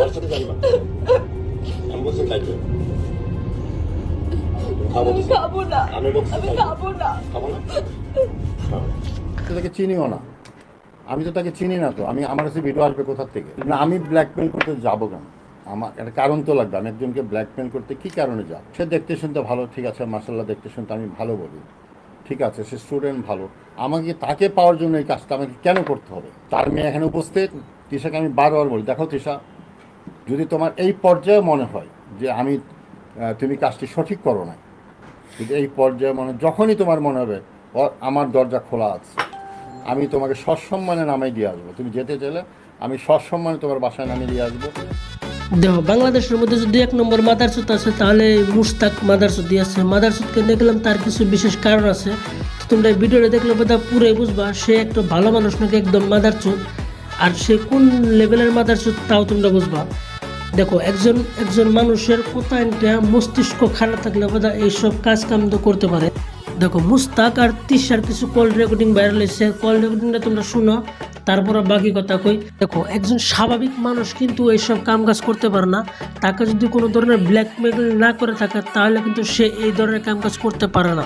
তার সাথে জানি না আমি বলছি খাইতে খাবো না আমি বলছি খাবো না তাকে চিনিও না, আমি তো তাকে চিনি না। তো আমি আমার কাছে ভিডিও আসবে কোথার থেকে? না আমি ব্ল্যাকমেল করতে যাবো কেন? আমার একটা কারণ তো লাগবে। আমি একজনকে ব্ল্যাকমেল করতে কী কারণে যাব? সে দেখতে শুনতে ভালো, ঠিক আছে, মার্শাল্লাহ দেখতে শুনতে আমি ভালো বলি, ঠিক আছে, সে স্টুডেন্ট ভালো। আমাকে তাকে পাওয়ার জন্য এই কাজটা আমাকে কেন করতে হবে? তার মেয়ে এখানে উপস্থিত। তৃষাকে আমি বারবার বলি, দেখো তৃষা, যদি তোমার এই পর্যায়ে মনে হয় যে তুমি কাজটি সঠিক করো না, যদি এই পর্যায়ে যখনই তোমার মনে হবে আমার দরজা খোলা আছে, আমি তোমাকে সসম্মানে নামাই দিয়ে আসবো। তুমি যেতে চাইলে আমি সসম্মানে তোমার বাসায় নামিয়ে দিয়ে আসবো। দেখো, বাংলাদেশের মধ্যে যদি 1 নম্বর মাদারচুদ আছে তাহলে মুস্তাক মাদারচুদ আছে। মাদারচুদকে দেখলাম তার কিছু বিশেষ কারণ আছে। তো তোমরা ভিডিওটা দেখলে বোধ পুরোই বুঝবা সে একটা ভালো মানুষ নাকি একদম মাদারচুদ, আর সে কোন লেভেলের মাদারচুদ তাও তোমরা বুঝবা। দেখো, একজন মানুষের কোথায় মস্তিষ্ক খারাপ থাকলে বোধ এইসব কাজ কাম তো করতে পারে। দেখো, মুস্তাক আর তৃষার কিছু কল রেকর্ডিং ভাইরাল হয়েছে, কল রেকর্ডিংটা তোমরা শুনো, তারপরে বাকি কথা কই। দেখো, একজন স্বাভাবিক মানুষ কিন্তু এইসব কাম কাজ করতে পারে না। তাকে যদি কোনো ধরনের ব্ল্যাকমেল না করে থাকে তাহলে কিন্তু সে এই ধরনের কাম কাজ করতে পারে না।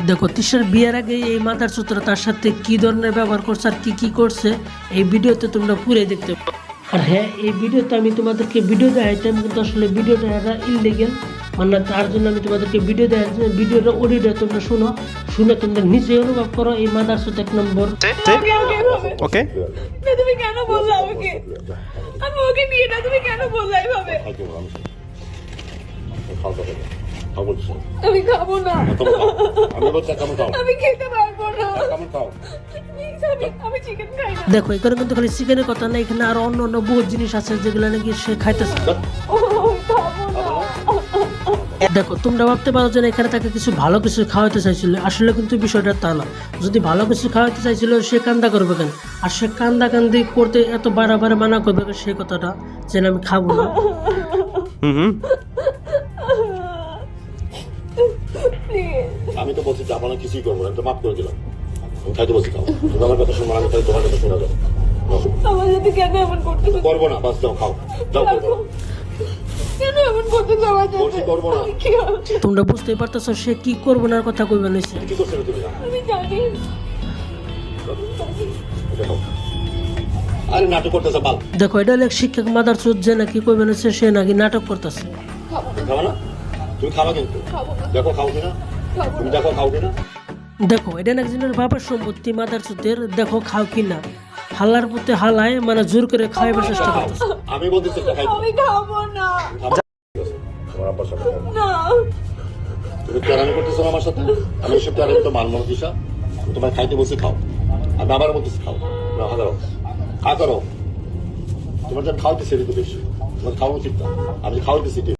দেখো, তৃষার বিয়ের আগে এই মাদারচুদরা তার সাথে কি ধরনের ব্যবহার করছে আর কি করছে এই ভিডিওতে তোমরা পুরো দেখতে পাবে। আর হ্যাঁ, এই ভিডিওতে আমি তোমাদেরকে ভিডিও দেখাইতাম, কিন্তু আসলে ভিডিওটা ইললিগেল, মানে তার জন্য আমি তোমাদেরকে ভিডিও দেখাচ্ছি। ভিডিওটা অডিওটা তোমরা শুনে তোমরা নিজে অনুভব করো এই মাদারচুদ 1 নম্বর। ওকে, তুমি কেন বললা আমাকে? আমি ওকে নিয়ে না, তুমি কেন বললা এইভাবে? আমি খাবো না, আমি খেতে পারবো না, আমি চিকেন খাই না। দেখো, এখানে কিন্তু খালি চিকেনের কথা না, এখানে আরো অন্য বহু জিনিস আছে যেগুলো নাকি সে খাইতেছে। দেখো, তোমরা ভাবতে পারো যে এখানে তাকে কিছু ভালো কিছু খাওয়াতে চাইছিল, আসলে কিন্তু বিষয়টা তা না। যদি ভালো কিছু খাওয়াতে চাইছিল সে কান্দা করবে কেন? আর সে কান্দি করতে এত বারে মানা করবে কেন সেই কথাটা যে আমি খাবো না? আমি তো বলছি যাবো না, কিছুই করবো না, তো মাফ করে দিলাম। আমি খাইতে বলছি খাও, তুমি আমার কথা শুনবো, আমি খাই তোমার কথা শোনা যাবো। আমার সাথে কেন এমন করতে? করবো না, বাস যাও, খাও, যাও, করবো না। কেন এমন করতে যাওয়া যায়? বলছি করবো না। তোমরা বুঝতেই পারতেছো সে কি করবো না কথা কইবে না। কি করছো তুমি? আমি জানি। আরে নাটক করতেছে বাল। দেখো, এটা হলো এক শিক্ষক মাদারচুদ যে নাকি কইবে না সে নাকি নাটক করতেছে। খাবো না, তুমি খাবা কিন্তু দেখো খাও কিনা, তুমি দেখো খাও কিনা। দেখো, এটা একজনের বাবার সম্পত্তি মাদারচুদের, দেখো খাও কিনা। হালার প্রতি হালায় মানে জোর করে খাওয়াবার চেষ্টা করতেছে। আমি বলতেছি এটা খাইতে। আমি খাবো না। তোমার আব্বার সাথে না, তুমি প্যারামি করতেছো আমার সাথে। আমি এসব প্যারামি তো মানব না দিশা। আমি তোমার খাইতে বসে খাও, আমি আবার বলতেছি খাও, হাজারো খা করো। তোমার যখন খাওয়াইতেছি এটা তো বেশি, তোমার খাওয়া উচিত না। আমি খাওয়াইতেছি